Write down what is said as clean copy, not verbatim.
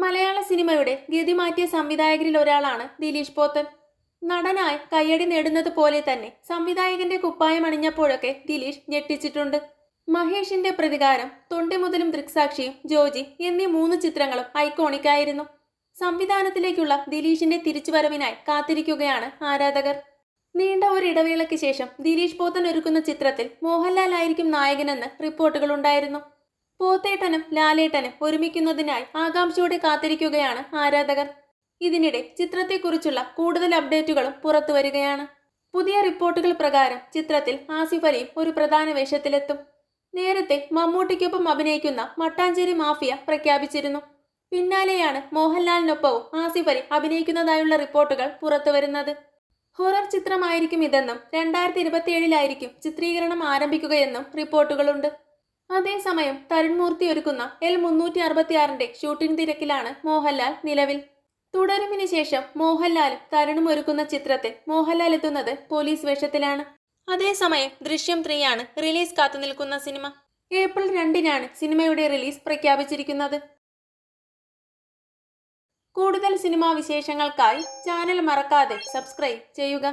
മലയാള സിനിമയുടെ ഗതിമാറ്റിയ സംവിധായകരിൽ ഒരാളാണ് ദിലീഷ് പോത്തൻ. നടനായി കയ്യടി നേടുന്നത് പോലെ തന്നെ സംവിധായകന്റെ കുപ്പായം അണിഞ്ഞപ്പോഴൊക്കെ ദിലീഷ് ഞെട്ടിച്ചിട്ടുണ്ട്. മഹേഷിന്റെ പ്രതികാരം, തൊണ്ടിമുതലും ദൃക്സാക്ഷിയും, ജോജി എന്നീ 3 ചിത്രങ്ങളും ഐക്കോണിക് ആയിരുന്നു. സംവിധാനത്തിലേക്കുള്ള ദിലീഷിന്റെ തിരിച്ചുവരവിനായി കാത്തിരിക്കുകയാണ് ആരാധകർ. നീണ്ട ഒരു ഇടവേളയ്ക്ക് ശേഷം ദിലീഷ് പോത്തൻ ഒരുക്കുന്ന ചിത്രത്തിൽ മോഹൻലാൽ ആയിരിക്കും നായകനെന്ന് റിപ്പോർട്ടുകളുണ്ടായിരുന്നു. പോത്തേട്ടനും ലാലേട്ടനും ഒരുമിക്കുന്നതിനായി ആകാംക്ഷയോടെ കാത്തിരിക്കുകയാണ് ആരാധകർ. ഇതിനിടെ ചിത്രത്തെക്കുറിച്ചുള്ള കൂടുതൽ അപ്ഡേറ്റുകളും പുറത്തുവരികയാണ്. പുതിയ റിപ്പോർട്ടുകൾ പ്രകാരം ചിത്രത്തിൽ ആസിഫ് അലിയും ഒരു പ്രധാന വേഷത്തിലെത്തും. നേരത്തെ മമ്മൂട്ടിക്കൊപ്പം അഭിനയിക്കുന്ന മട്ടാഞ്ചേരി മാഫിയ പ്രഖ്യാപിച്ചിരുന്നു. പിന്നാലെയാണ് മോഹൻലാലിനൊപ്പവും ആസിഫ് അലി അഭിനയിക്കുന്നതായുള്ള റിപ്പോർട്ടുകൾ പുറത്തുവരുന്നത്. ഹൊറർ ചിത്രമായിരിക്കും ഇതെന്നും 2027-ലായിരിക്കും ചിത്രീകരണം ആരംഭിക്കുകയെന്നും റിപ്പോർട്ടുകളുണ്ട്. അതേസമയം തരുൺ മൂർത്തി ഒരുക്കുന്ന L366-ന്റെ ഷൂട്ടിംഗ് തിരക്കിലാണ് മോഹൻലാൽ നിലവിൽ. തുടരുമിന് ശേഷം മോഹൻലാലും തരുണും ഒരുക്കുന്ന ചിത്രത്തിൽ മോഹൻലാൽ എത്തുന്നത് പോലീസ് വേഷത്തിലാണ്. അതേസമയം ദൃശ്യം 3 ആണ് റിലീസ് കാത്തുനിൽക്കുന്ന സിനിമ. ഏപ്രിൽ 2-നാണ് സിനിമയുടെ റിലീസ് പ്രഖ്യാപിച്ചിരിക്കുന്നത്. കൂടുതൽ സിനിമാ വിശേഷങ്ങൾക്കായി ചാനൽ മറക്കാതെ സബ്സ്ക്രൈബ് ചെയ്യുക.